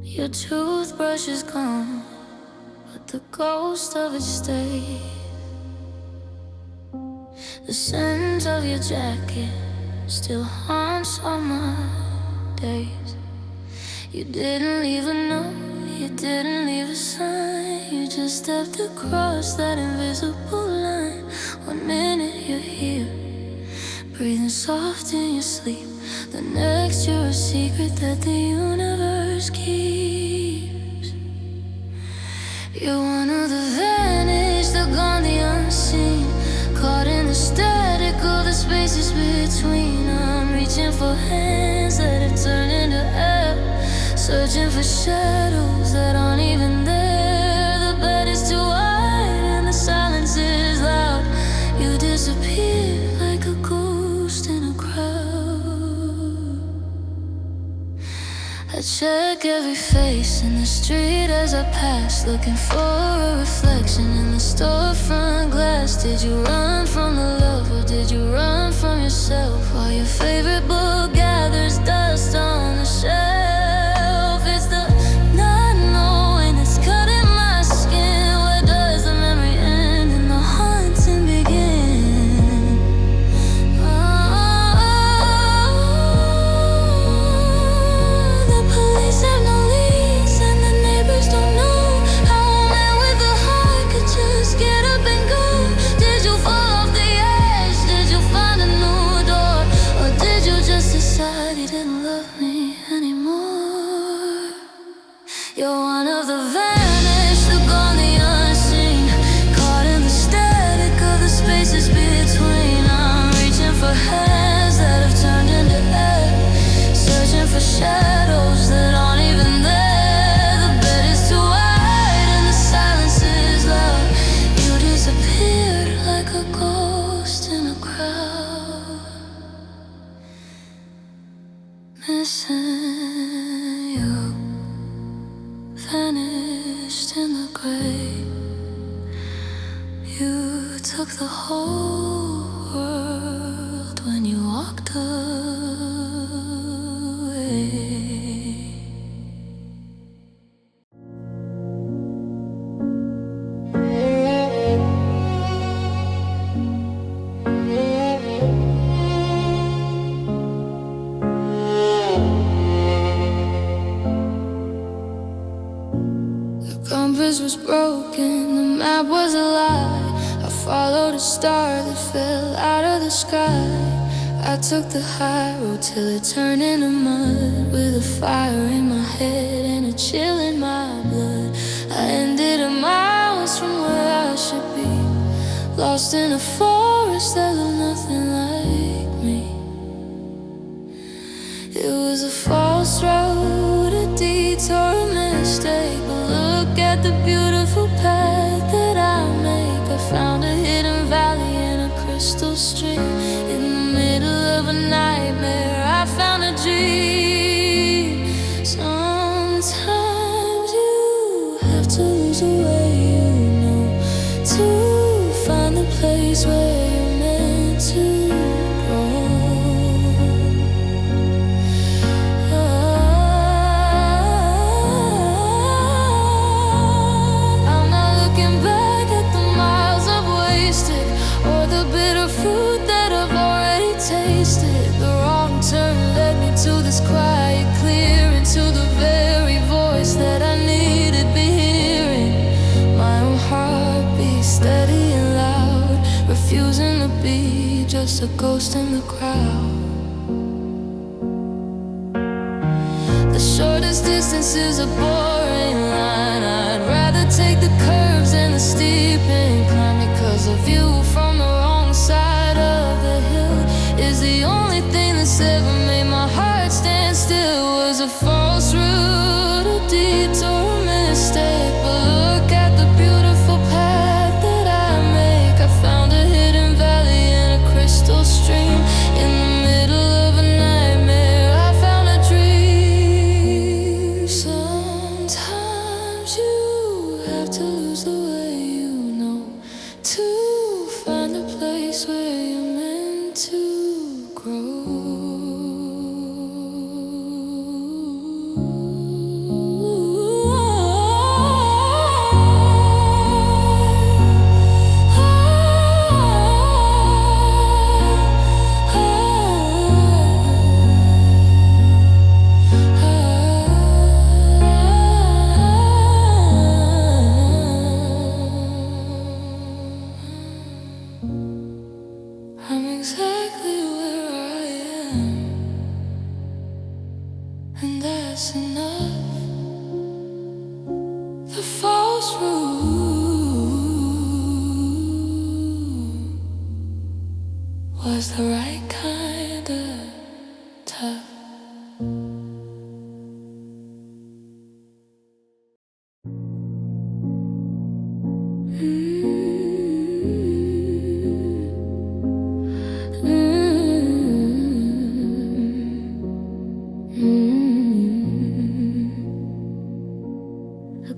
Your toothbrush is gone, but the ghost of it stays. The scent of your jacket still haunts all my days. You didn't leave a note, you didn't leave a sign. You just stepped across that invisible line. 1 minute you're here, breathing soft in your sleep. The next you're a secret that the universe keeps. You're one of the vanished, the gone, the unseen, caught in the static of the spaces between. I'm reaching for hands that have turned into air, searching for shadows that aren't even there. The bed is too wide and the silence is loud. You disappear like a ghost in a crowd. I check every face in the street as I pass, looking for a reflection in the storefront glass. Did you run from the love, or did you run from yourself? While your favorite book gathers dust on the shelf. It's the not knowing that's cutting my skin. Where does the memory end and the haunting begin? The police have no leads and the neighbors don't know how a man with a heart could just get up and go. Did you fall off the edge? Did you find a new door? Or did you just decide you didn't love me anymore? You're one of the vanished, the gone, the unseen, caught in the static of the spaces between. I'm reaching for hands that have turned into air, searching for shadows that aren't even there. The bed is too wide and the silence is loud. You disappeared like a ghost in a crowd. Missing you, vanished in the grave. You took the whole world when you walked away. The compass was broken, the map was a lie. I followed a star that fell out of the sky. I took the high road till it turned into mud, with a fire in my head and a chill in my blood. I ended a miles from where I should be, lost in a forest that looked nothing like me. It was a false road, a detour, a mistake. But look at the beautiful path that I make. I found a hidden valley and a crystal stream. In the middle of a nightmare, I found a dream. Sometimes you have to lose the way you know, to find the place where you're meant to grow. I'm not looking back at the miles I've wasted, or the bitter fruit that I've already tasted. The wrong turn led me to this quiet clearing, to the very voice that I needed be hearing. My own heartbeat steady and loud, refusing to be just a ghost in the crowd. The shortest distance is a boring line. I'd rather take the curves and the steep incline, because a view from the wrong side of the hill is the only thing that's ever made my heart stand still. Was a false route, a detour, a mistake. But look at the beautiful path that I make. I found a hidden valley and a crystal stream. In the middle of a nightmare, I found a dream. Sometimes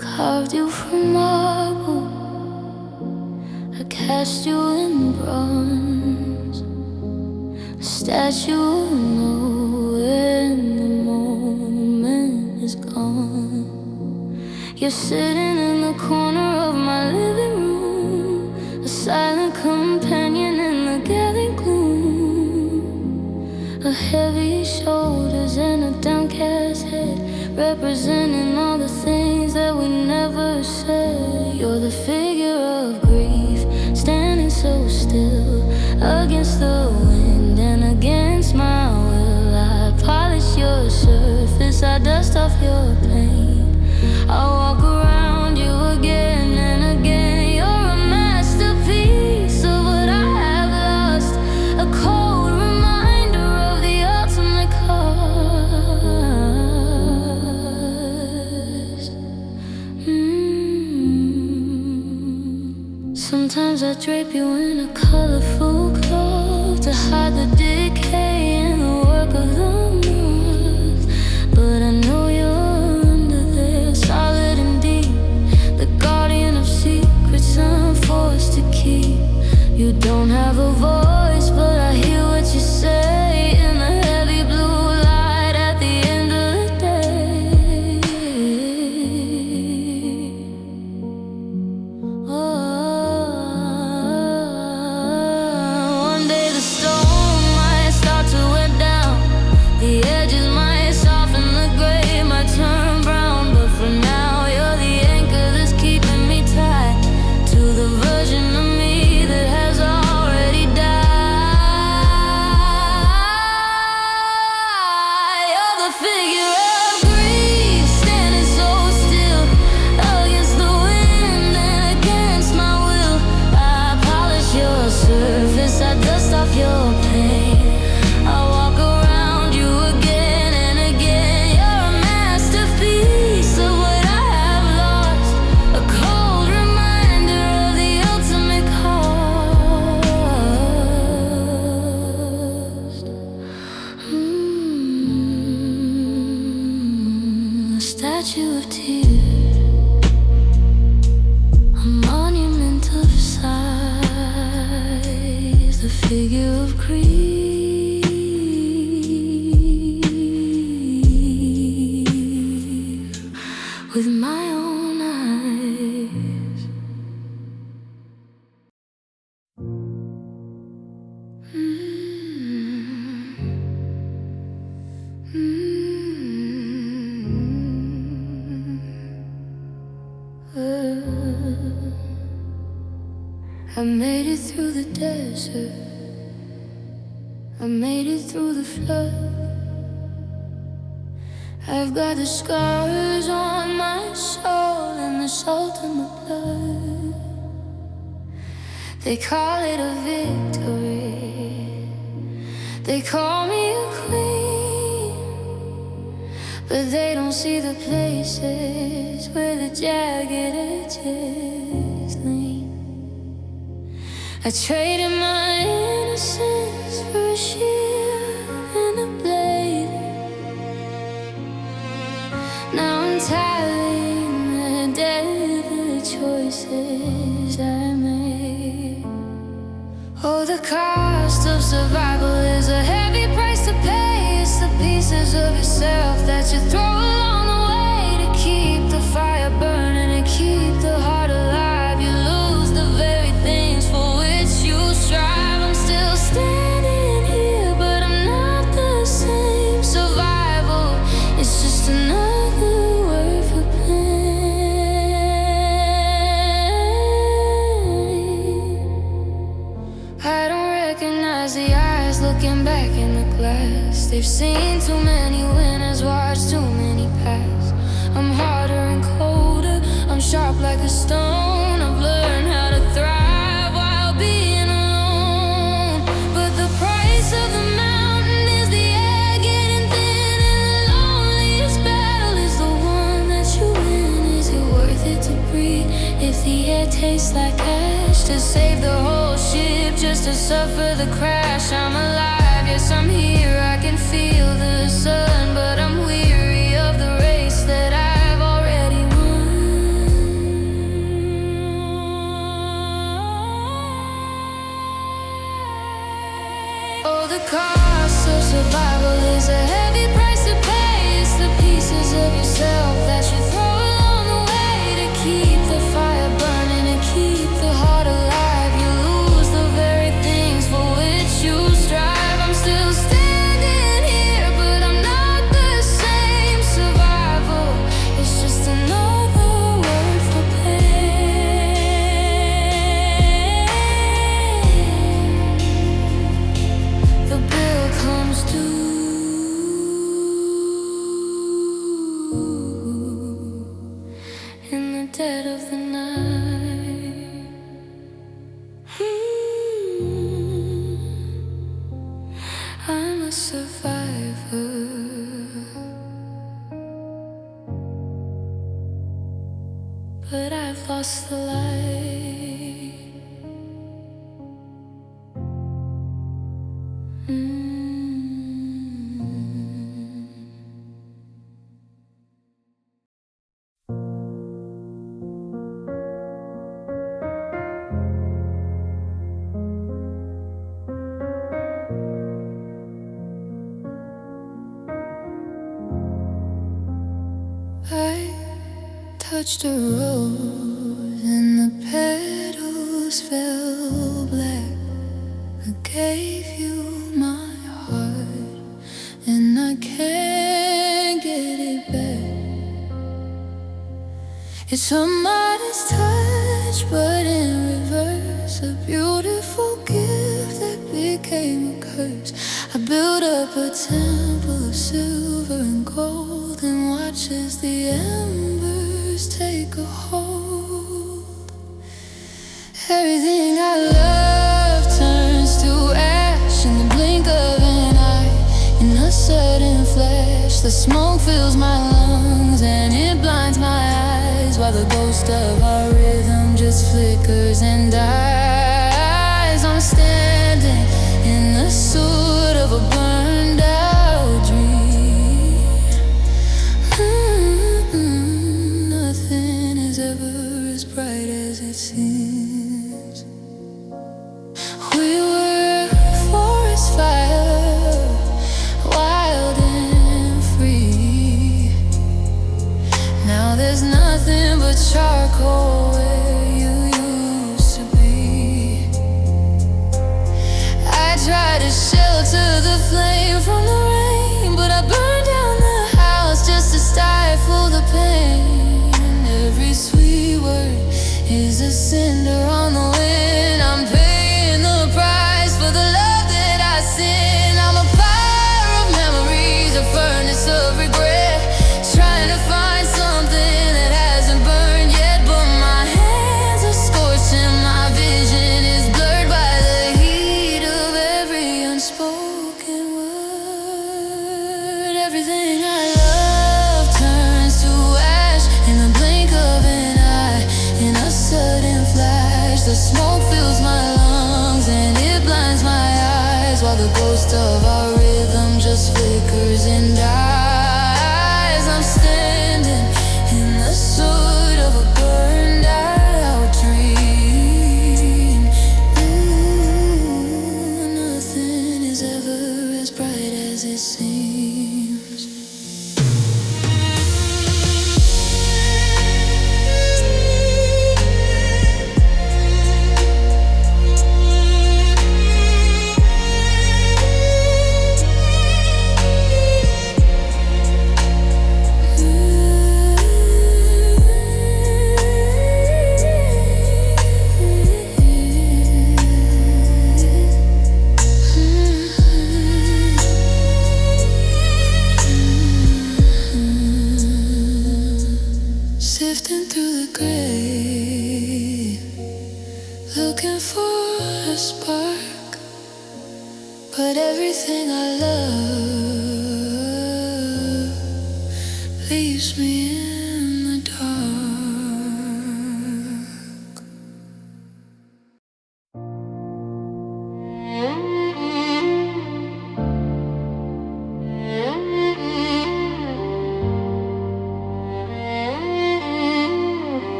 carved you from marble, I cast you in bronze, a statue of know when the moment is gone. You're sitting in the corner of my living room, a silent companion in the gathering gloom, a heavy shoulders and a downcast head, representing all the things that we never said. You're the figure of grief, standing so still against the wind and against my will. I polish your surface, I dust off your pain, I walk around you again and again. You're a masterpiece of what I have lost, a cold reminder of the ultimate cost. Sometimes I drape you in a colorful cloth to hide the decay and the work of the moth. But I know you're under there, solid and deep, the guardian of secrets I'm forced to keep. You don't have a voice, but I hear what you say in the heavy blue light at the end of the day. One day the storm might start to wear down, the edges might soften, the gray might turn brown. But for now you're the anchor that's keeping me tied to the version of me that has already died. You're the figure of grief, standing so still against the wind and against my will. I polish your surface, I dust off your pain, I walk around you again and again. You're a masterpiece of what I have lost, a cold reminder of the ultimate cost. A statue of tears, a monument of sighs, the figure of grief with my own eyes. I made it through the desert, I made it through the flood. I've got the scars on my soul and the salt in the blood. They call it a victory, they call me a queen, but they don't see the places where the jagged edges lean. I traded my innocence for a shield and a blade. Now I'm tallying the debt, the choices I made. Oh, the cost of survival is a heavy price to pay. It's the pieces of yourself that you throw along the way to keep the fire burning and keep the heart alive. You lose the very things for which you strive. I'm still standing here, but I'm not the same. Survival, it's just another word for pain. I don't recognize the eyes looking back in the glass. They've seen too many winners, watched too many pass. I'm harder and colder, I'm sharp like a stone. I've learned how to thrive while being alone. But the price of the mountain is the air getting thin, and the loneliest battle is the one that you win. Is it worth it to breathe if the air tastes like ash? To save the whole ship just to suffer the crash. I'm alive, yes I'm here, I can feel the sun, but I'm weary of the race that I've already won. dead of the night. I'm a survivor, but I've lost the light. I touched a rose and the petals fell black. I gave you my heart and I can't get it back. It's a modest touch, but in reverse, a beautiful gift that became a curse. I built up a temple of silver and gold and watch as the embers take a hold. Everything I love turns to ash in the blink of an eye. In a sudden flash, the smoke fills my lungs and it blinds my eyes, while the ghost of our rhythm just flickers and dies. I'm standing in the soot of a burned out dream. Nothing is ever as bright as it seems. We were forest fire, wild and free. Now there's nothing but charcoal where you used to be. I tried to shelter the flame from the rain, but I burned down the house just to stifle the pain. Every sweet word is a cinder on the wind. I'm paying the price for the love that I sin. I'm a fire of memories, a furnace of regret, trying to find something that hasn't burned yet. But my hands are scorched and my vision is blurred by the heat of every unspoken word. Everything I love turns to ash in the blink of an eye. In a sudden flash, the smoke fills my lungs and it blinds my eyes, while the ghost of our rhythm just flickers and dies. I'm standing in the soot of a burned out dream. Nothing is ever as bright as it seems. Sifting through the grave, looking for a spark, but everything I love leaves me in the dark.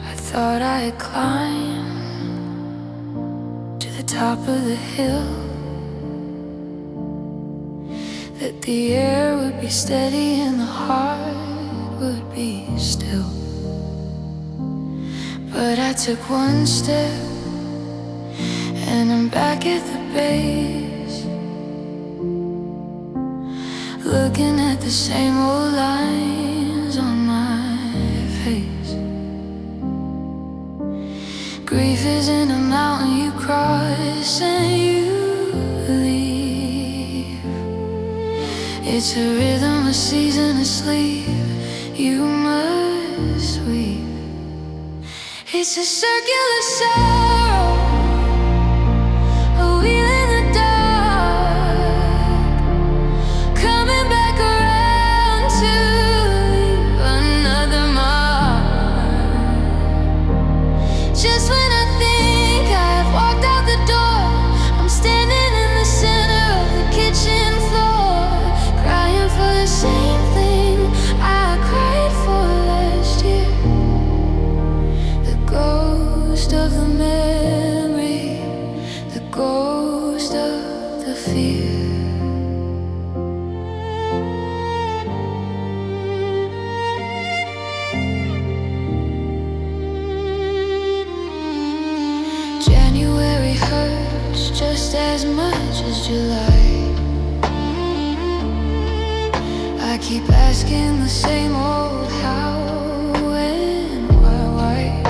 I thought I'd climb to the top of the hill, that the air would be steady and the heart would be still. But I took one step and I'm back at the base, looking at the same old lines on my face. Grief isn't a mountain you cross and you leave. It's a rhythm, a season, a sleep. you must weep. It's a circular sorrow, a wheel in the dark, coming back around to leave another mark. Just when I think I've walked out the door, I'm standing in the center of the kitchen floor, crying for the same thing I cried for last year. The ghost of the memory, the ghost of the fear. January hurts just as much as July. I keep asking the same old how and why.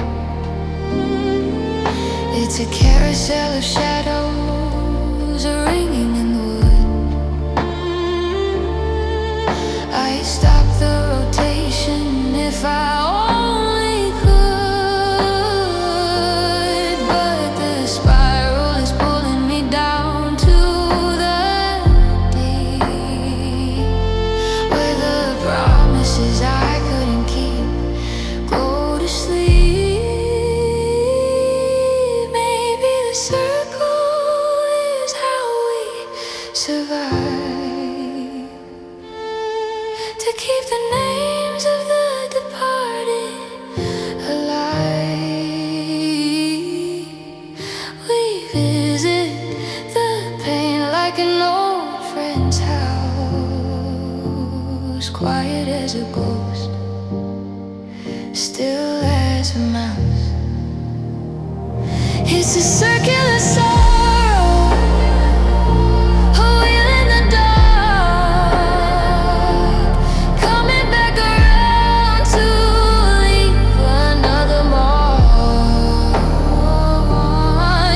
It's a carousel of shadows ringing in the wood. I stop the rotation if I only could, but the spiral is pulling me down to the deep, where the promises I couldn't keep go to sleep. Maybe the circle is how we survive, to keep the names of the departed alive. We visit the pain like an old friend's house, quiet as a ghost, still as a mouse. It's a circular sorrow, a wheel in the dark, coming back around to leave another mark.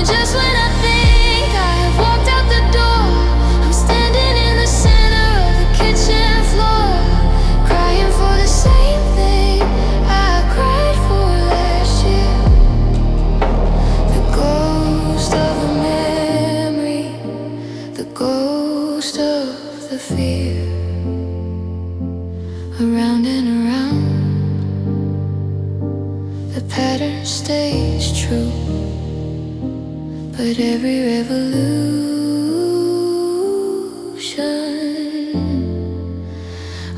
Just when I think I have walked out the door, I'm standing in the center of the kitchen floor, crying for the same thing I cried for last year. The ghost of the memory, the ghost of the fear. Around and around, the pattern stays true, but every revolution,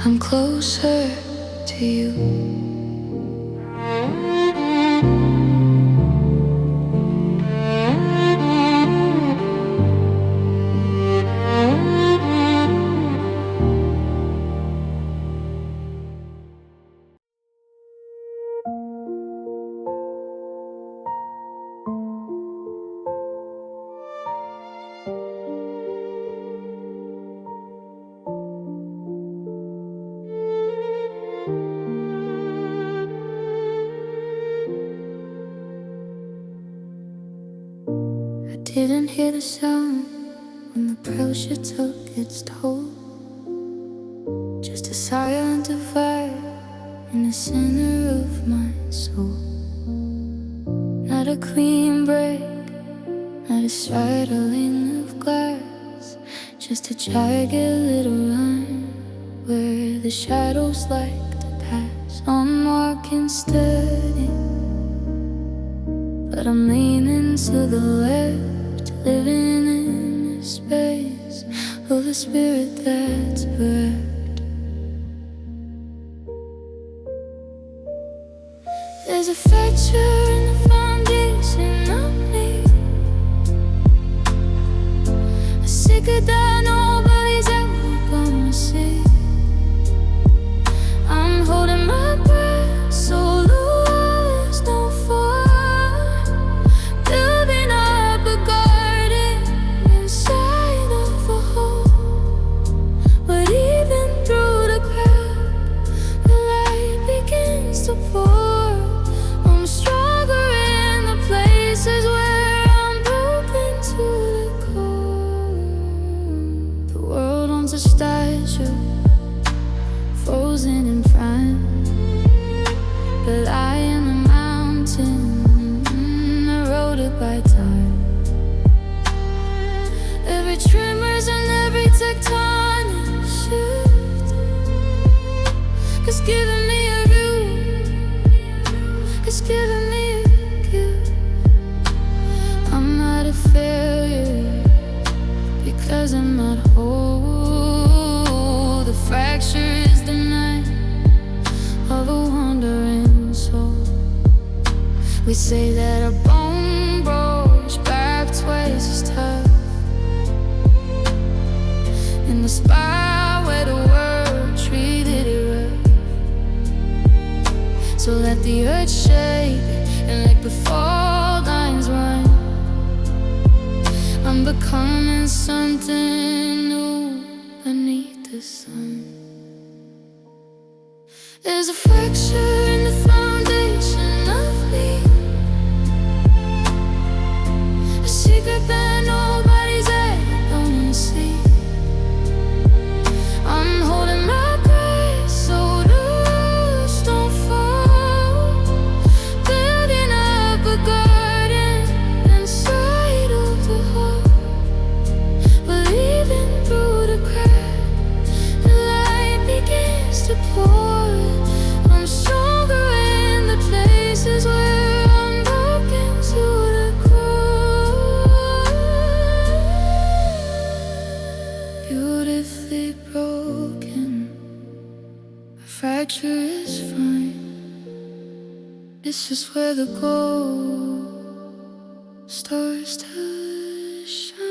I'm closer to you. I didn't hear the sound when the pressure took its toll. Just a silent fire in the center of my soul. Not a clean break, not a straddling of glass, just a jagged little line where the shadows like to pass. Unmarked and steady, but I'm leaning to the left, living in a space of the spirit that's bereft. There's a fracture in the foundation of me, a secret that nobody's ever gonna see. I'm holding my breath so the walls don't fall, building up a garden inside of a hole. But even through the crack, the light begins to pour. I'm stronger in the places where I'm broken to the core. The world wants a statue It's giving me a view. It's giving me a cue. I'm not a failure because I'm not whole. The fracture is the night of a wandering soul. We say that a bone broke back twice as tough. In the spot where the world treated it rough. So let the earth shake and like before lines run. I'm becoming something new beneath the sun. There's a fracture in the foundation of me, a secret that nobody's ever gonna see. I'm holding my breath so the roots don't fall, building up a garden inside of the heart, believing through the crack, the light begins to pour. I'm stronger in the places where I'm broken to the core. Beautifully broken, a fracture is fine. This is where the gold starts to shine.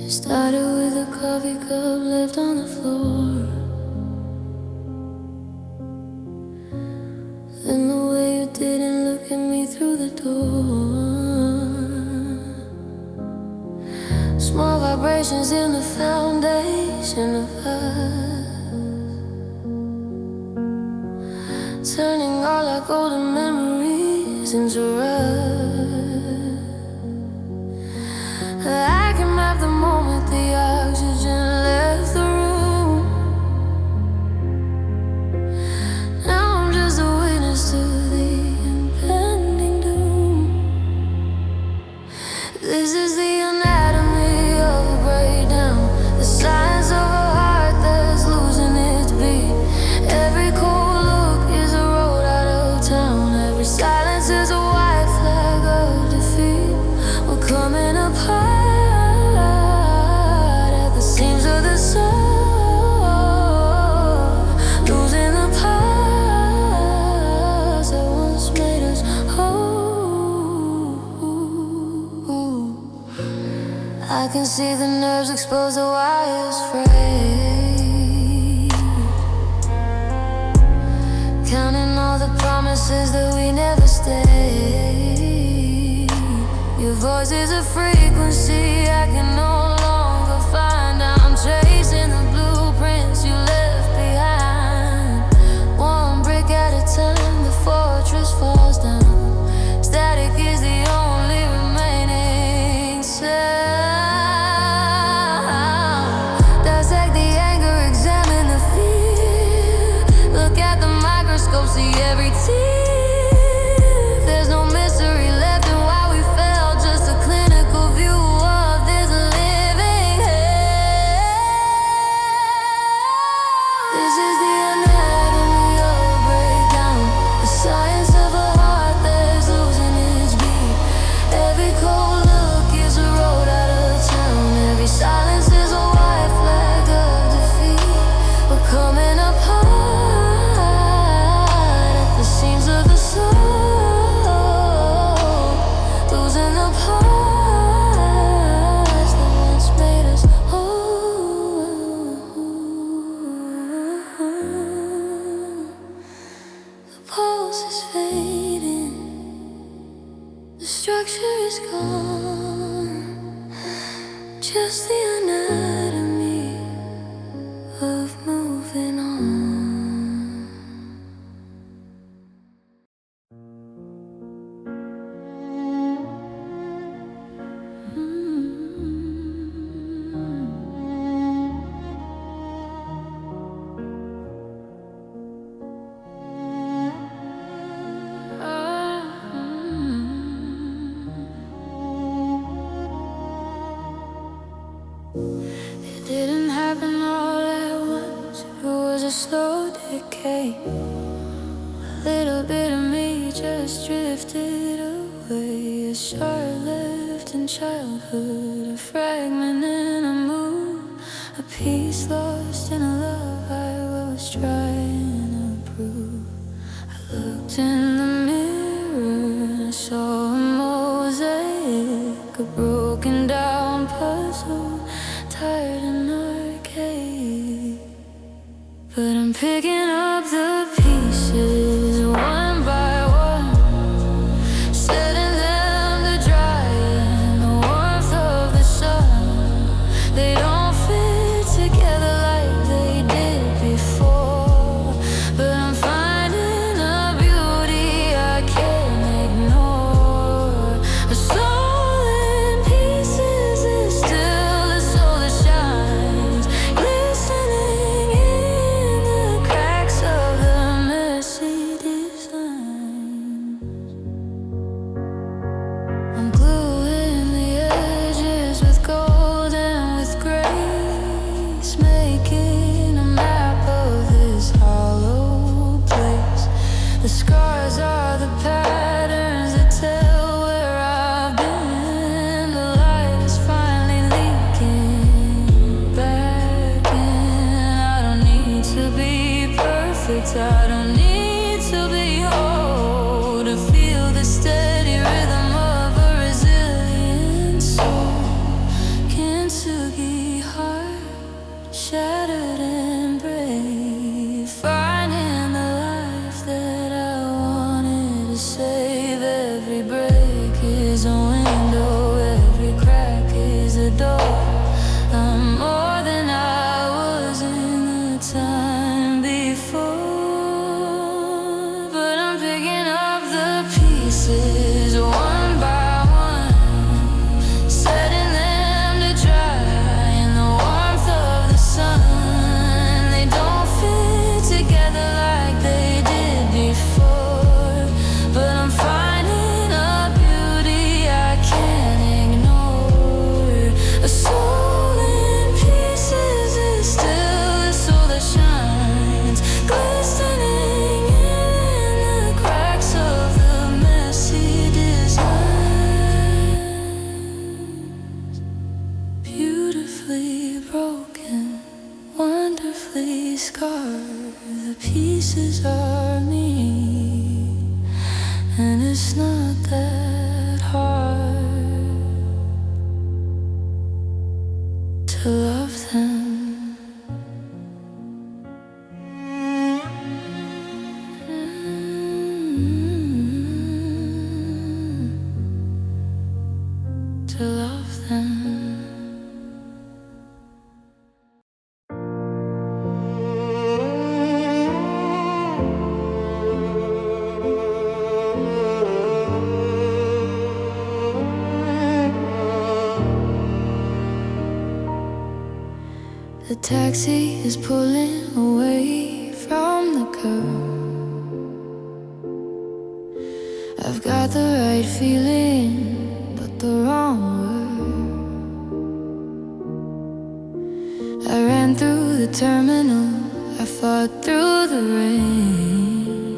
Started with a coffee cup left on the floor, then the way you didn't look at me through the door. Small vibrations in the foundation of us, turning all our golden memories into rust. I can map the moment the oxygen left the room. Now I'm just a witness to the impending doom. This is the anatomy of a breakdown, the signs of a heart that's losing its beat. Every cold look is a road out of town. Every silence is a white flag of defeat. We're coming apart. I can see the nerves exposed, the wires frayed, counting all the promises that we never stayed. Your voice is a frequency I can no longer find. I'm chasing the blueprints you left behind. One brick at a time, the fortress falls down. Static is the only remaining sound. See every tear. There's no mystery left in why we fell. Just a clinical view of this living hell. This is the anatomy of a breakdown, the science of a heart that's losing its beat. Every cold look is a road out of town. Every silence is a white flag of defeat. We're coming apart. Seams of the soul, losing the parts that once made us whole. The pulse is fading, the structure is gone, just the anatomy of moving on. a slow decay. A little bit of me just drifted away. A shard left in childhood, a fragment in a mood, a piece lost in a love I was trying to prove. I looked in the mirror, I saw a mosaic, a broken down puzzle, tired and archaic. But I'm picking up the pieces one by one, setting them to dry in the warmth of the sun. They don't fit together like they did before, but I'm finding a beauty I can't ignore. A soul in pieces is still a soul that shines, glistening in the cracks of the messy designs. I'm gluing the edges with gold and with grace, making a map of this hollow place. The scars are the patterns that tell where I've been. The light is finally leaking back in. I don't need to be perfect, I don't need to be whole to feel the steady rhythm of a resilient soul. Kintsugi heart, shattered and brave, finding the life that I wanted to save. Every break is a window, every crack is a door. I'm more than I was in the time before, but I'm picking up the pieces one by one, setting them to dry in the warmth of the sun. They don't fit together like they did before, but I'm finding a beauty I can't ignore. A soul in pieces is still a soul that shines, glistening in the cracks of the messy designs. Beautifully broken, wonderfully scarred, the pieces are me, and it's not that hard to love them. To love them. The taxi is pulling away from the curb. I've got the right feeling, but the wrong word. I ran through the terminal, I fought through the rain,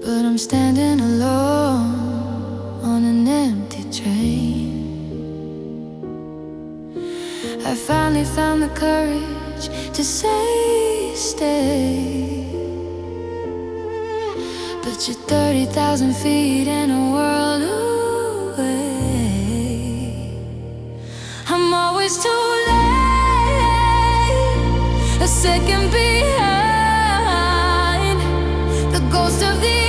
but I'm standing alone on an empty train. I finally found the courage to say stay, but you're 30,000 feet in a world away. I'm always too late, a second behind, the ghost of the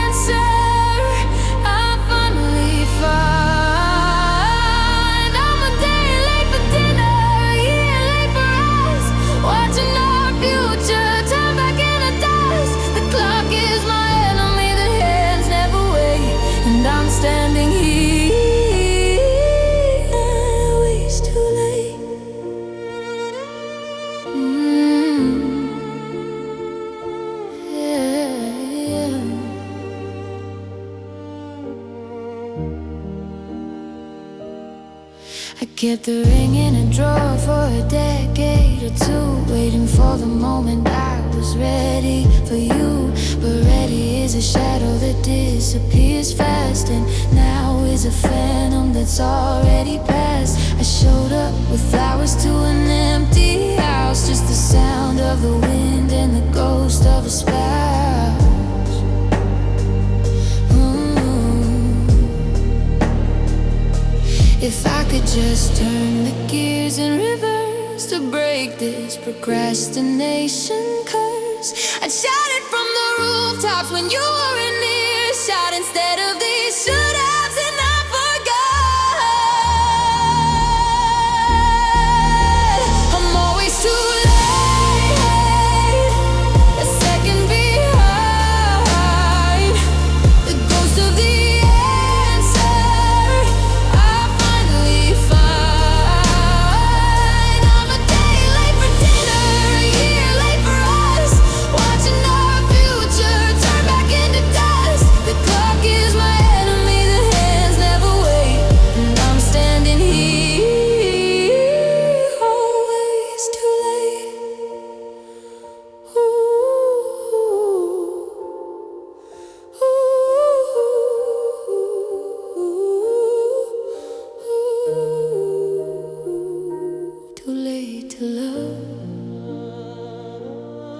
answer I finally find. I'm a day late for dinner, a year late for us, watching our future turn back into dust. The clock is my enemy, the hands never wait, and I'm standing here, always too late. I kept the ring in a drawer for a decade or two, waiting for for the moment I was ready for you. But ready is a shadow that disappears fast, and now is a phantom that's already passed. I showed up with flowers to an empty house, just the sound of the wind and the ghost of a spouse. If I could just turn the gears in reverse to break this procrastination curse, I'd shout it from the rooftops when you were in earshot, instead of these should-haves and I forgot. I'm always too late, a second behind, the ghost of the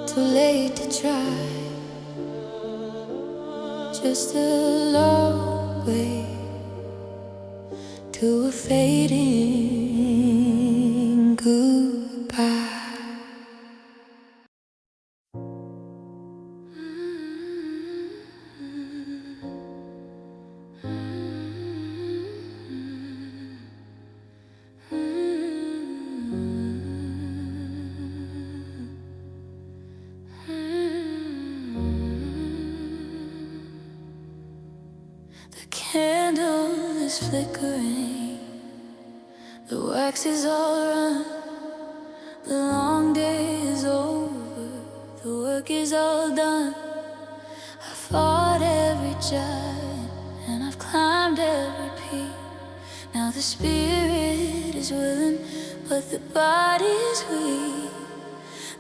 too late to try, just a long way to a fading goodbye. The candle is flickering, the wax is all run, the long day is over, the work is all done. I fought every giant and I've climbed every peak. Now the spirit is willing, but the body is weak.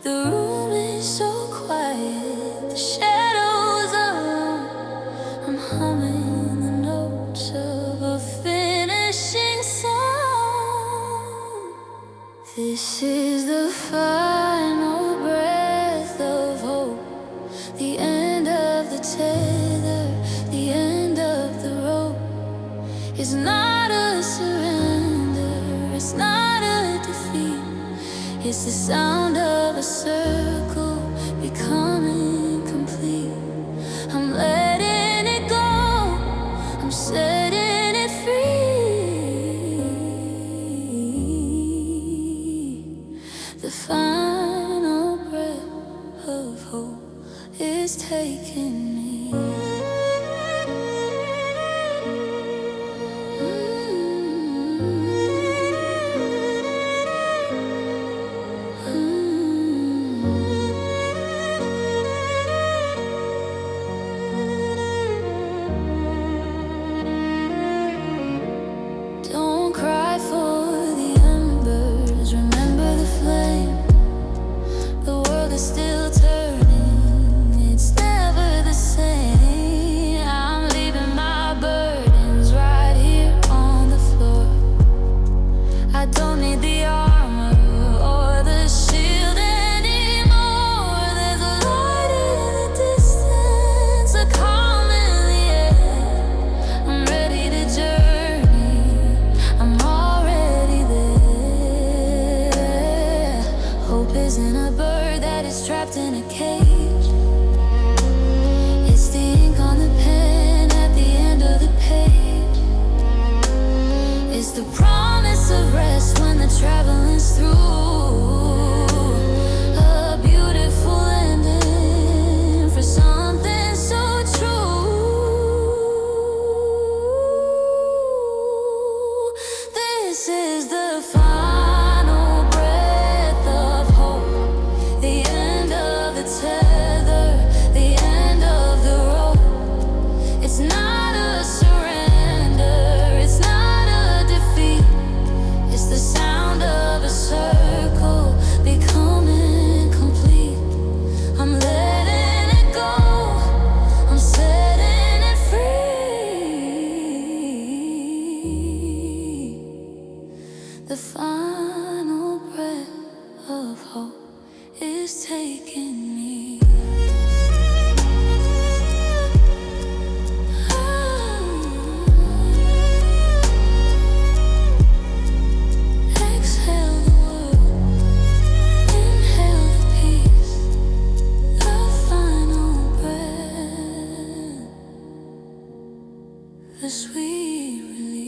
The room is so quiet, the shadows are long. I'm humming of a finishing song. This is the final breath of hope, the end of the tether, the end of the rope. It's not a surrender, it's not a defeat. It's the sound of a circle becoming complete. I'm letting it go, I'm setting it free. The final breath of hope is taking me. Still turning, it's never the same. I'm leaving my burdens right here on the floor. I don't need the armor or the shield anymore. There's a light in the distance, a calm in the air. I'm ready to journey, I'm already there. Hope isn't a bird that is trapped in a cage. It's the ink on the pen at the end of the page. It's the promise of rest when the traveling's through. A beautiful ending for something so true. This is the final breath of hope, the end of the tether, the end of the rope. It's not a surrender, it's not a defeat. It's the sound of a circle of hope is taking me. Exhale the world, inhale the peace, the final breath, the sweet release.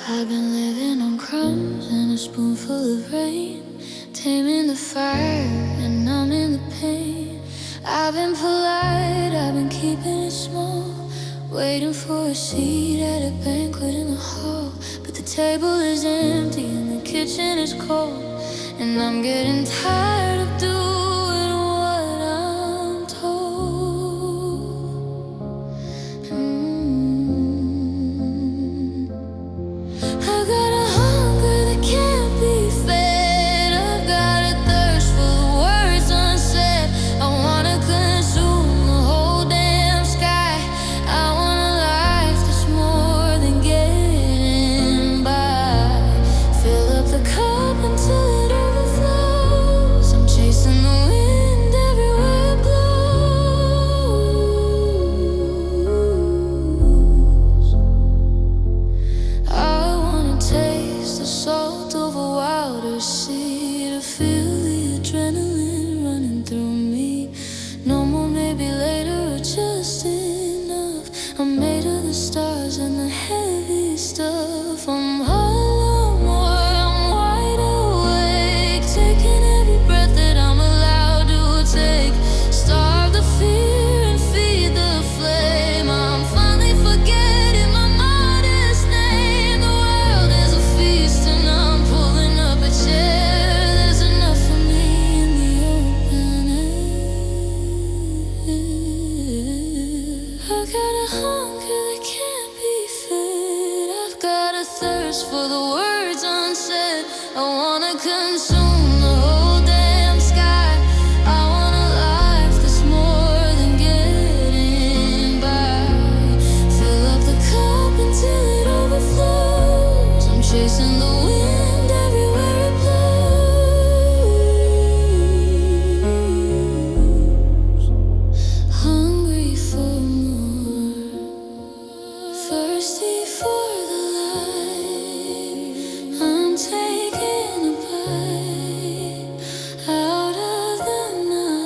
I've been living on crumbs and a spoonful of rain, taming the fire and numbing the pain. I've been polite, I've been keeping it small, waiting for a seat at a banquet in the hall. But the table is empty and the kitchen is cold, and I'm getting tired of doing what I'm told. I've got a hunger that can't be fed. I've got a thirst for the words unsaid. I wanna consume the whole damn sky. I want a life that's more than getting by. Fill up the cup until it overflows. I'm chasing the wind everywhere it blows. I wanna taste the salt of a wilder sea, to feel the adrenaline running through me. No more, maybe later, or just enough. I'm made of the stars and the heavy stuff. I'm hollow, more, I'm wide awake, taking every breath that I'm allowed to take. Starve the fear and feed the flame. I'm finally forgetting my modest name. The world is a feast and I'm pulling up a chair. There's enough for me in the open air. I've got a hunger that can't be fed. I've got a thirst for the words unsaid. I wanna consume the whole damn sky. I want a life that's more than getting by. Fill up the cup until it overflows. I'm chasing the wind everywhere it blows. Hungry for more, thirsty for the light. I'm taking a bite out of the night.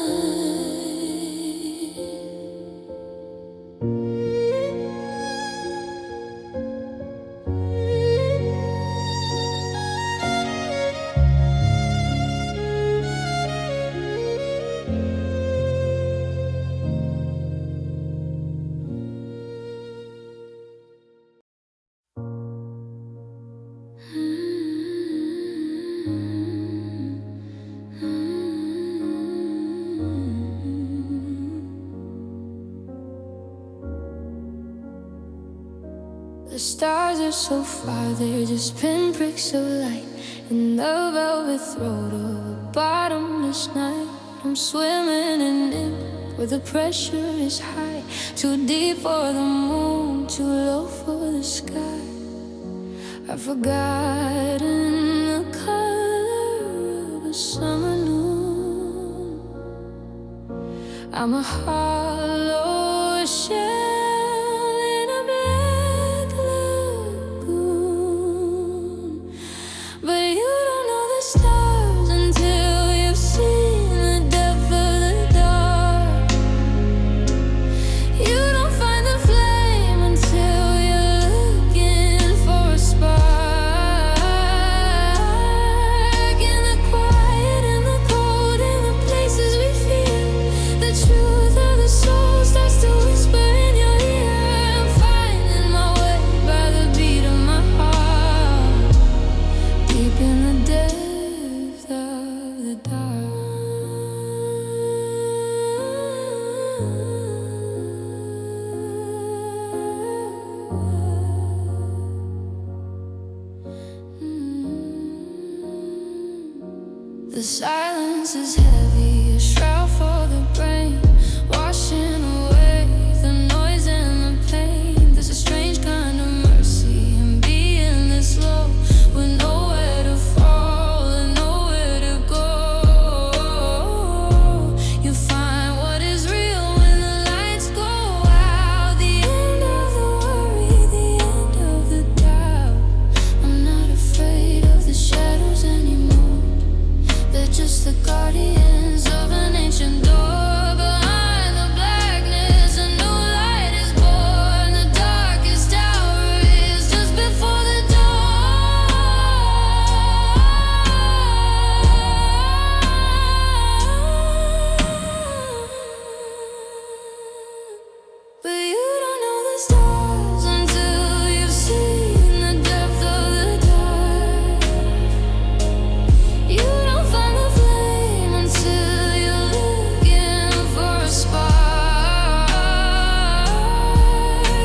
The stars are so far, they're just pinpricks of light in the velvet throat of a bottomless night. I'm swimming in it where the pressure is high, too deep for the moon, too low for the sky. I've forgotten the color of a summer noon. I'm a hollow shell in a black lagoon. But you don't know the stars until you've seen the depth of the dark. You don't find the flame until you're looking for a spark. In the quiet, in the cold, in the places we feel, the truth of the soul starts to whisper in your ear. I'm finding my way by the beat of my heart, deep in the depths The silence is heavy, a shroud for the brain, washing away the noise and the pain. There's a strange kind of mercy in being this low, with nowhere to fall and nowhere to go. You find what is real when the lights go out. The end of the worry, the end of the doubt. I'm not afraid of the shadows anymore. They're just the guardians of an ancient door. Behind the blackness, a new light is born. The darkest hour is just before the dawn. But you don't know the stars until you've seen the depth of the dark. You don't find the flame until you're looking for a spark.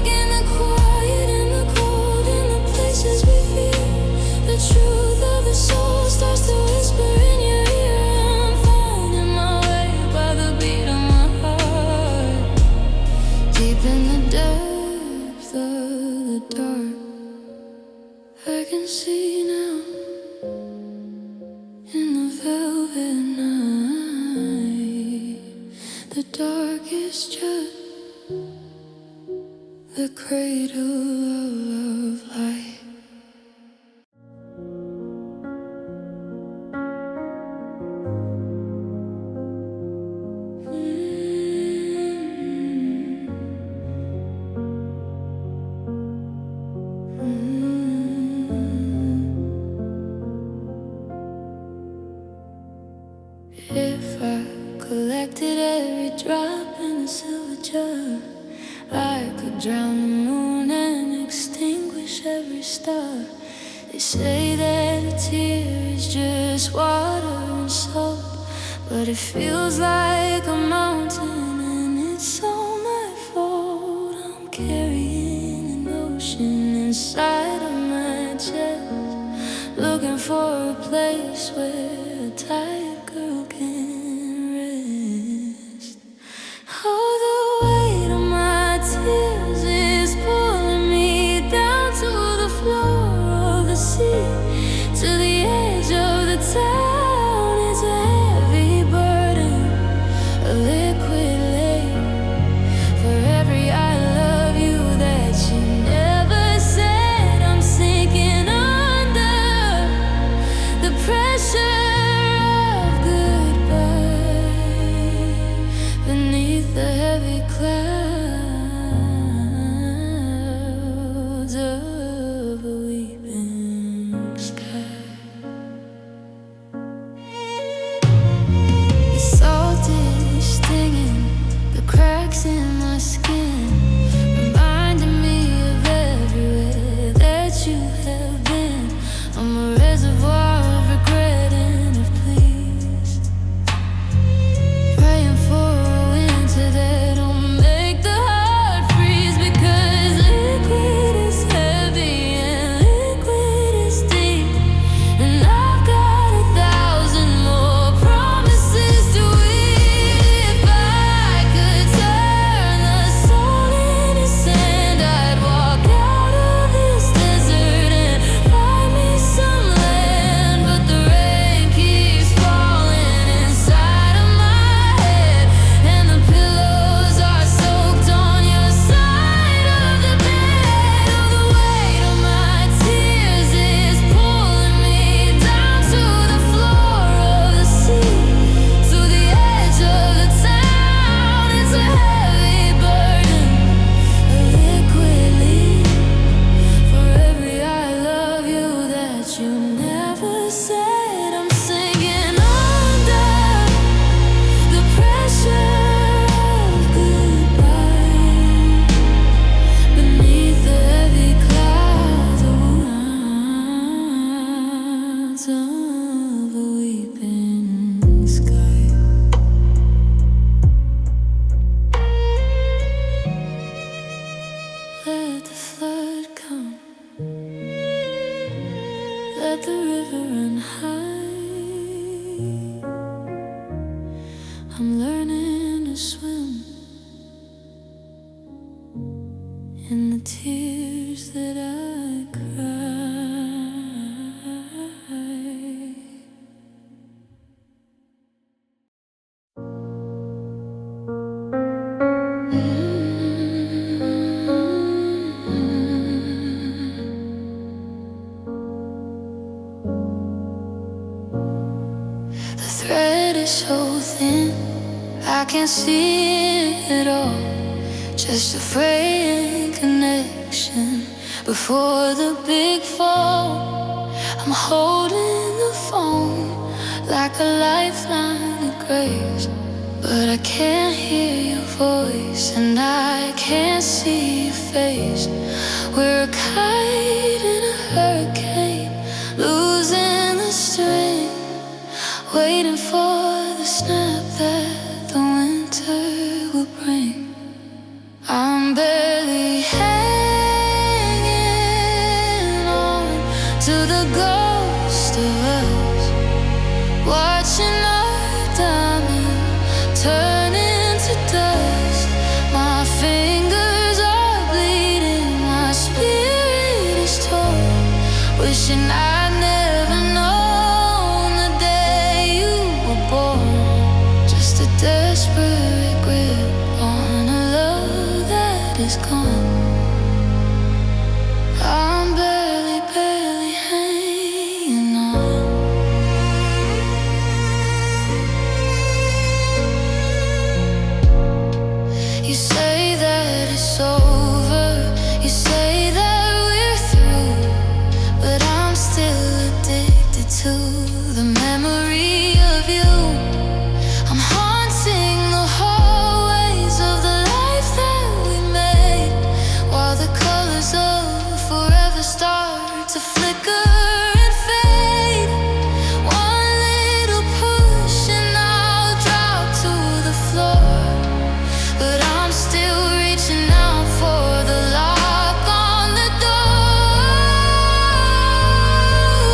In the quiet, in the cold, in the places we fear, the truth of the soul starts to whisper in your ear. I'm finding my way by the beat of my heart. Deep in the depth of the dark, I can see now. In the velvet night, the dark is just the cradle of light. If I collected every drop in a silver jar, I could drown the moon and extinguish every star. They say that a tear is just water and salt, but it feels like a mountain and it's all my fault. I'm carrying an ocean inside of my chest, looking for a place where a tired girl can rest. Oh, the weight of my tears is pulling me down to the floor of the sea, to the edge of the town. It's a heavy burden, a liquid lake. For every I love you that you never said, I'm sinking under the pressure of goodbye. Beneath the heavy clouds of a weeping sky. The salt is stinging, the cracks in my skin, reminding me of everywhere that you have been. I'm a reservoir of regret and of pleas, praying for a winter that don't make the heart freeze. Because liquid is heavy and liquid is deep, and I've got 1,000 more promises to weep. If I could turn the soul into sand, I'd walk out of this desert and find me some land. But the rain keeps falling inside of my head, and the pillows are soaked on your side of the bed. Oh, the weight of my tears is pulling me down to the floor of the sea, to the edge of the town. It's a heavy burden, a liquid leak. For every I love you that you never said, I'm sinking under the pressure of goodbye. Beneath the heavy clouds of a weeping sky. Let the flood come, let the river run high. is so thin, I can't see it all. Just a fraying connection before the big fall. I'm holding the phone like a lifeline of grace, but I can't hear your voice and I can't see your face. We're a kite in a hurricane, losing the string, waiting for the snap that the winter will bring. I'm barely hanging on to the ghost of us, watching our diamond turn into dust. My fingers are bleeding, my spirit is torn, wishing I'd never known the day you were born. Just a desperate grip on a love that is gone. I'm barely hanging on. You say that it's over, you say that we're through, but I'm still addicted to the memory of you. I'm haunting the hallways of the life that we made, while the colors of forever start to flicker and fade. One little push and I'll drop to the floor, but I'm still reaching out for the lock on the door.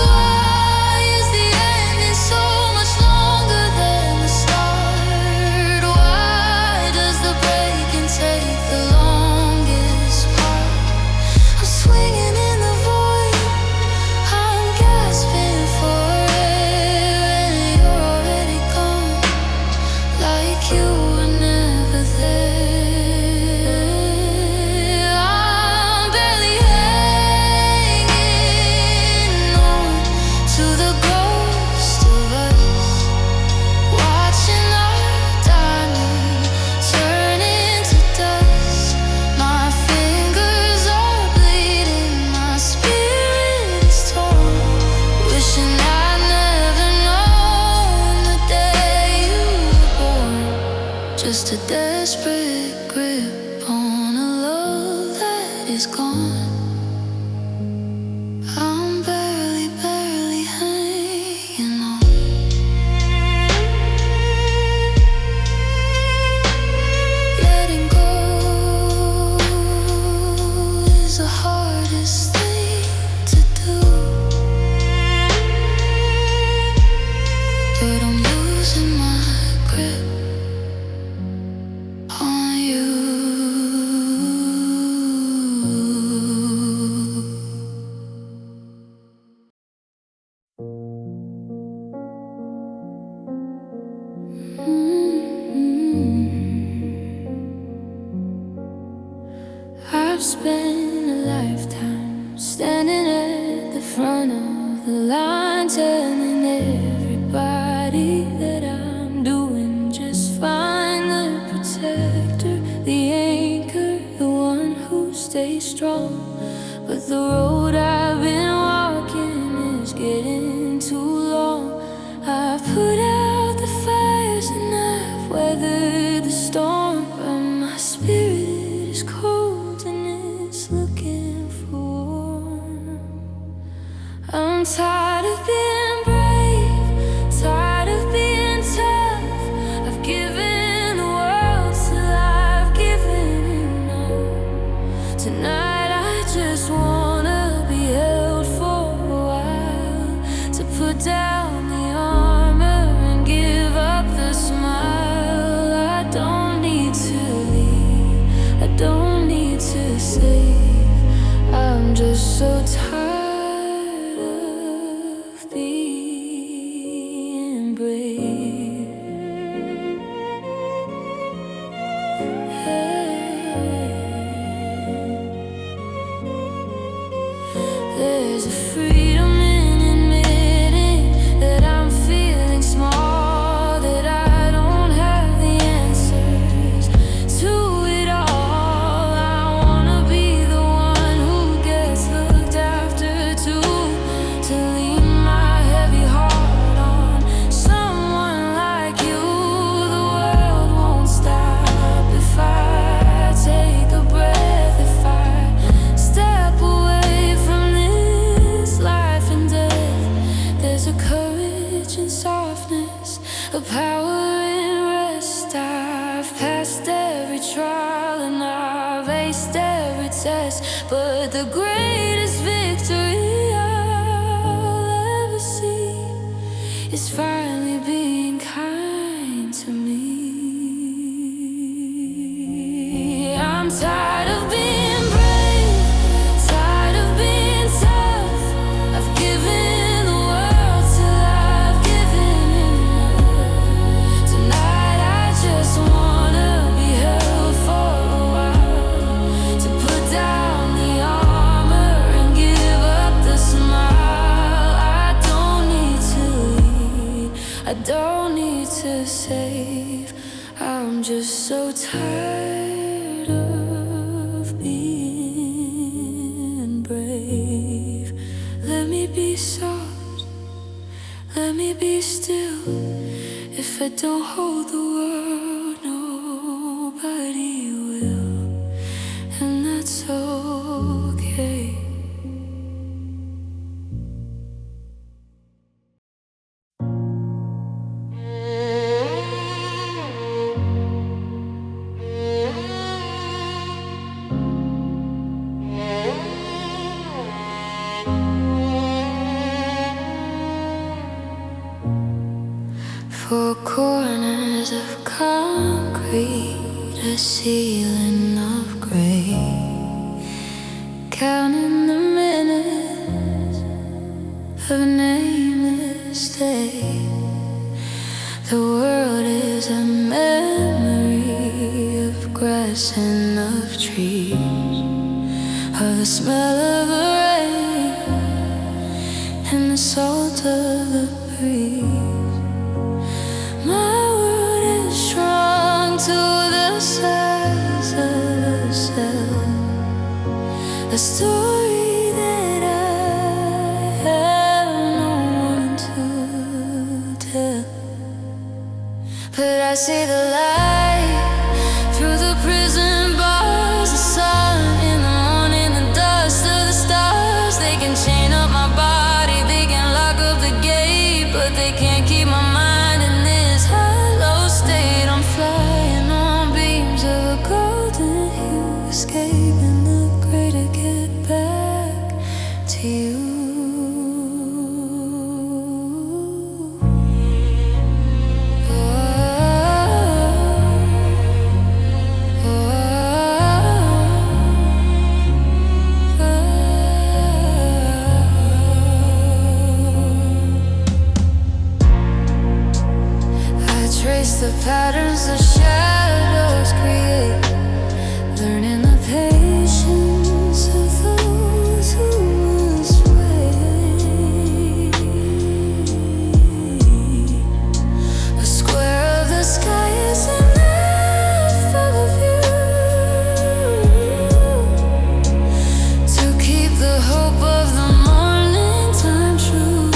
Why is the ending so much longer than the start? Why does the breaking take the longest part? I'm swinging in the void, I'm gasping for air, and you're already gone, like you were never there. I'm barely hanging on to the ghost of us, watching our diamond turn into dust. My fingers are bleeding, my spirit is torn, wishing I'd never known the day you were born. Just a desperate grip on a love that is gone. I'm barely hanging on. Letting go is the hardest thing to do, but I'm losing my grip on you. I've spent a lifetime standing at the front of the line, telling everybody that I'm doing just fine. The protector, the anchor, the one who stays strong. But the road I've been walking is getting too long. I've put out the fires and I've weathered the storm, but my spirit is cold and it's looking for warmth. I'm tired of being brave, tired of being tough. I've given the world till I've given enough. Tonight I just wanna be held for a while, to put down the armor and give up the smile. I don't need to leave, I don't need to save. I'm just so tired of being brave. There's a freedom in admitting that I'm feeling small, that virgin softness, a power in rest. I've passed every trial and I've aced every test, but the greatest victory I'll ever see is finally being kind to me. I'm tired of being brave, tired of being tough. I've given the world till I've given enough. Tonight I just wanna be held for a while, to put down the armor and give up the smile. I don't need to lead, I don't need to save. I'm just so tired of being brave. Let me be soft, let me be still. If I don't hold the world, nobody will, and that's okay. Four corners of concrete, a ceiling of gray, counting the minutes of a nameless day. The world is a memory of grass and of trees, of the smell of the rain and the salt of the breeze. My world is shrunk to the size of a cell, a story that I have no one to tell. But I see the light through the prison bars, the sun in the morning, the dust of the stars. They can chain up my body, they can lock up the gate, but they can't keep my mind in this hollow state. I'm flying on beams of a golden hue, escaping the gray to get back to you. Trace the patterns the shadows create, learning the patience of those who must wait. A square of the sky is enough of a view to keep the hope of the morning time true.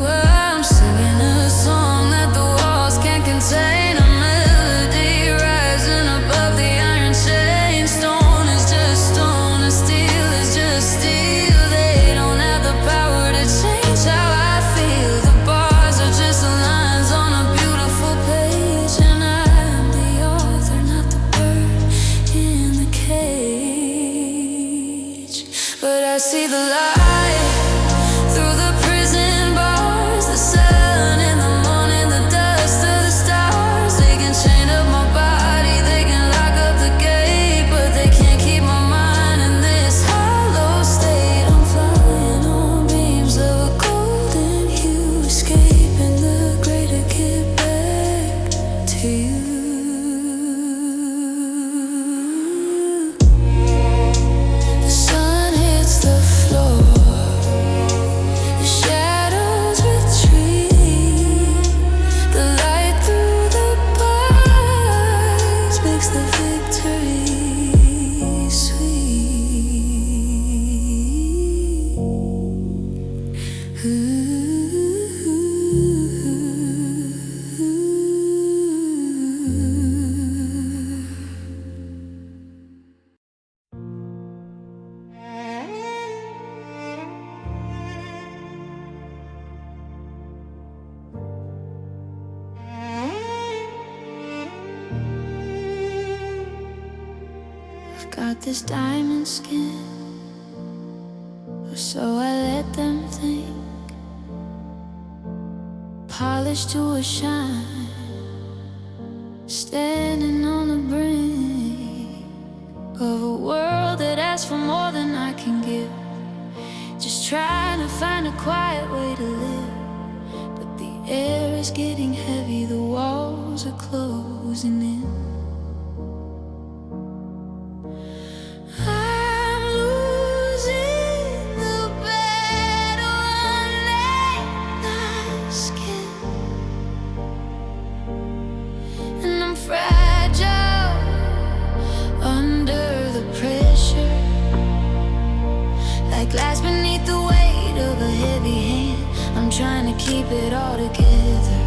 I'm singing a song that the contain, a melody rising above got this diamond skin, or so I let them think. Polished to a shine, standing on the brink of a world that asks for more than I can give. Just trying to find a quiet way to live, but the air is getting heavy, the walls are closing in. I'm losing the battle underneath my skin, and I'm fragile under the pressure, like glass beneath the weight of a heavy hand. I'm trying to keep it all together,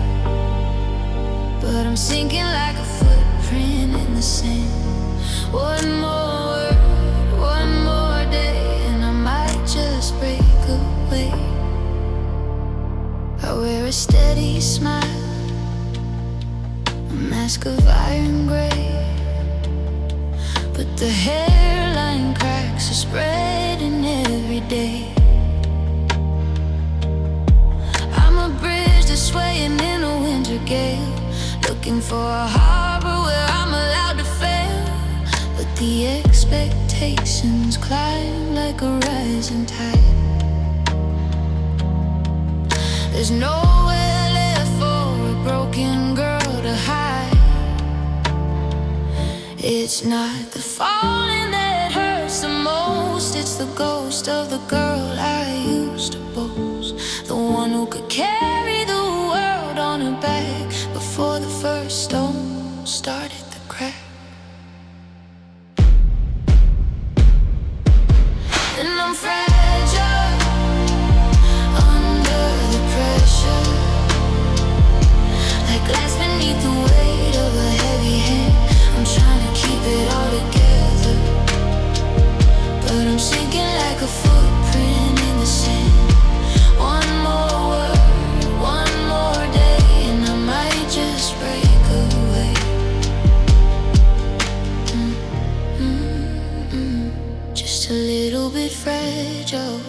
but I'm sinking like a footprint in the sand. One more word, one more day, and I might just break away. I wear a steady smile, a mask of iron gray, but the hairline cracks are spreading every day. I'm a bridge that's swaying in a winter gale, looking for a harbor where I'm allowed to fail, but the expectations climb like a rising tide. There's nowhere left for a broken girl to hide. It's not the falling that hurts the most, it's the ghost of the girl I used to boast, the one who could carry the world on her back before the first stone started to crack. And I'm fragile under the pressure, like glass beneath the weight of a heavy hand. I'm trying to keep it all together, but I'm sinking like a footprint in the sand. One more word, one more day, and I might just break away. Just a little bit fragile.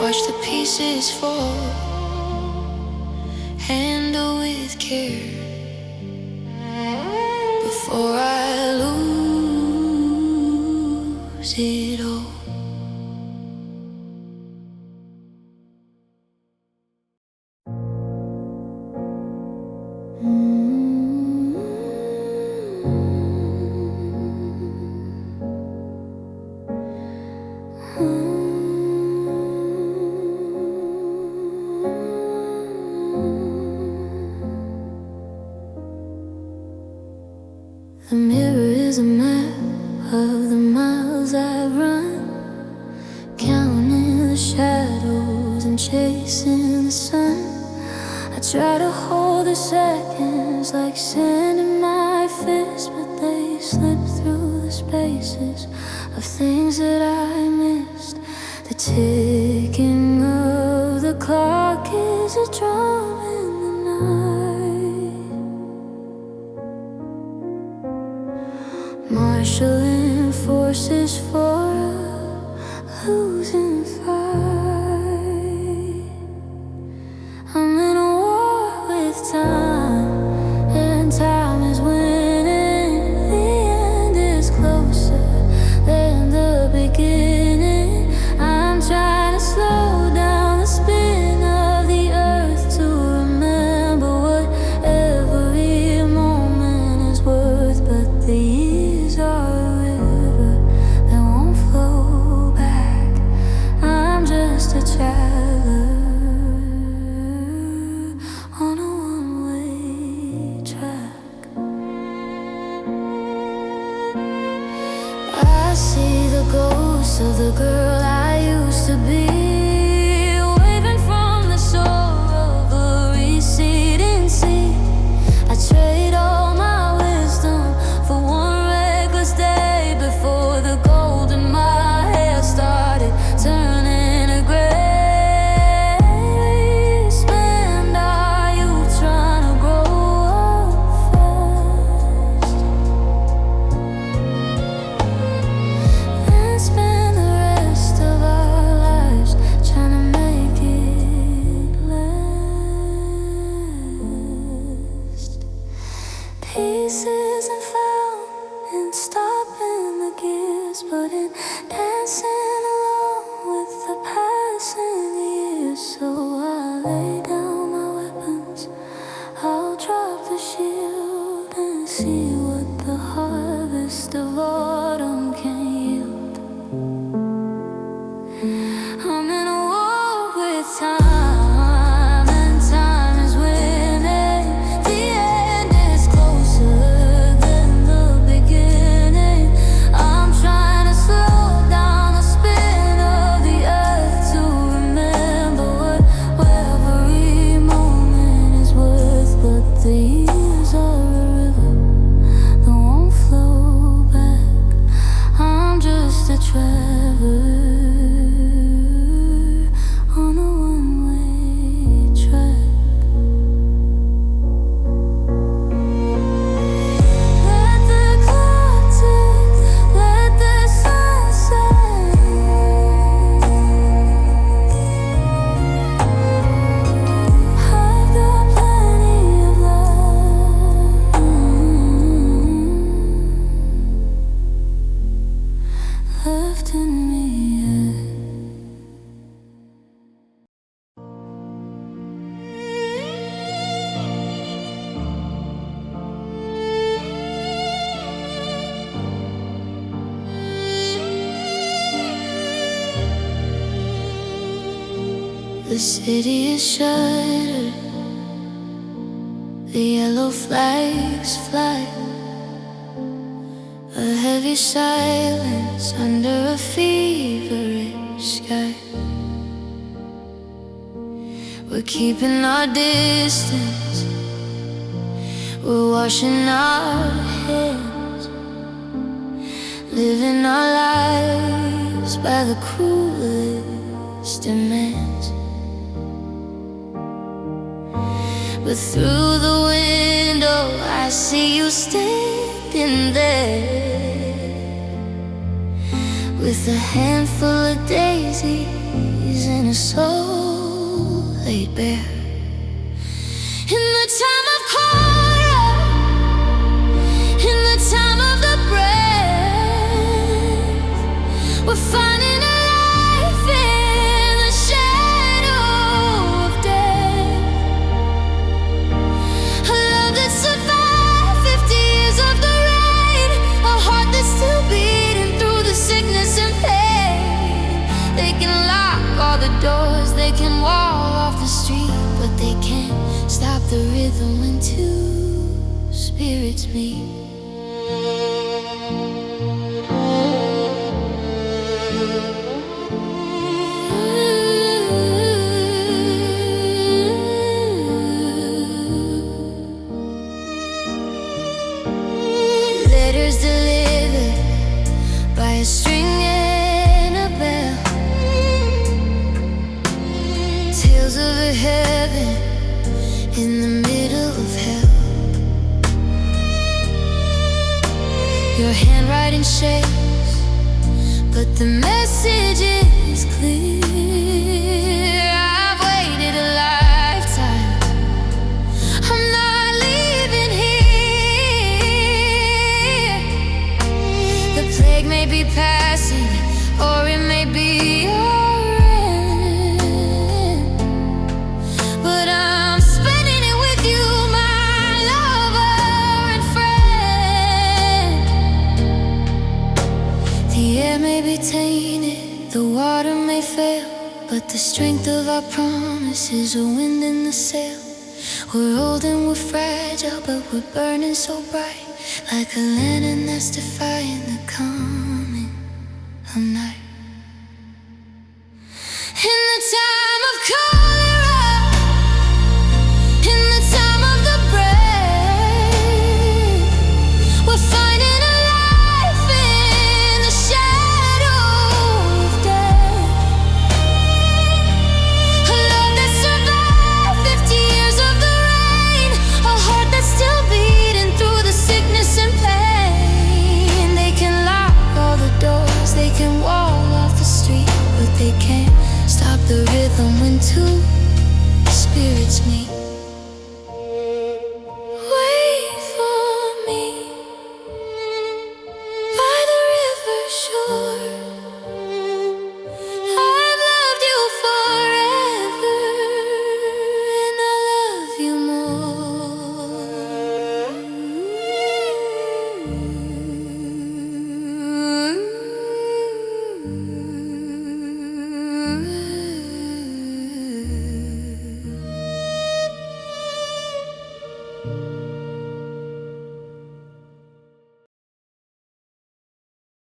Watch the pieces fall, handle with care before I lose it all. The mirror is a map of the miles I've run, counting the shadows and chasing the sun. I try to hold the seconds like sand in my fist, but they slip through the spaces of things that I missed. The ticking of the clock is a drum in the night, marshalling forces for a losing fight. I'm in a war with time, and time is winning. The end is closer than the beginning. I'm trying to slow down the spin of the earth to remember what every moment is worth, but the years are a river that won't flow back. I'm just a traveler on a one-way track. I see the ghost of the girl I used to be, waving from the shore of a receding sea. I trade all my wisdom for one reckless day before the gold in my hair started turning to gray. We spend our youth trying to grow up fast. peace isn't found in stopping the gears, but in dancing along with the passing years. So I lay down my weapons, I'll drop the shield and see what the harvest of autumn can yield. I'm in a war with time, and time is winning. The end is closer than the beginning. I'm trying to slow down the spin of the earth to remember what every moment is worth. But the years are a river that won't flow back. I'm just a traveler on a one-way track. Let the clock tick, let the sun set. I've got plenty of love left in me yet. The city is shuttered, the yellow flags fly. A heavy silence under a feverish sky. We're keeping our distance, we're washing our hands, living our lives by the cruelest demands. But through the window I see you standing there, with a handful of daisies and a soul laid bare. In the time of cholera, in the time of the breath, we're finding a life in the shadow of death. A love that survived 50 years of the rain, a heart that's still beating through the sickness and pain. They can lock all the doors, they can wall off the street, but they can't stop the rhythm when two spirits meet. Letters delivered by a string and a bell, tales of a heaven in the middle of hell. Your handwriting shakes, but the message is clear. I've waited a lifetime, I'm not leaving here. The plague may be passing, or it may be your end, but I'm spending it with you, my lover and friend. The air may be tainted, the water may fail, but the strength of our promise is a wind in the sail. We're old and we're fragile, but we're burning so bright, like a lantern that's defying the coming of night. In the time of cholera, in the time of the breath, we're finding a life in the shadow of death. A love that survived 50 years of the rain, a heart that's still beating through the sickness and pain. They can lock all the doors, they can wall off the street, but they can't stop the rhythm when two spirits meet.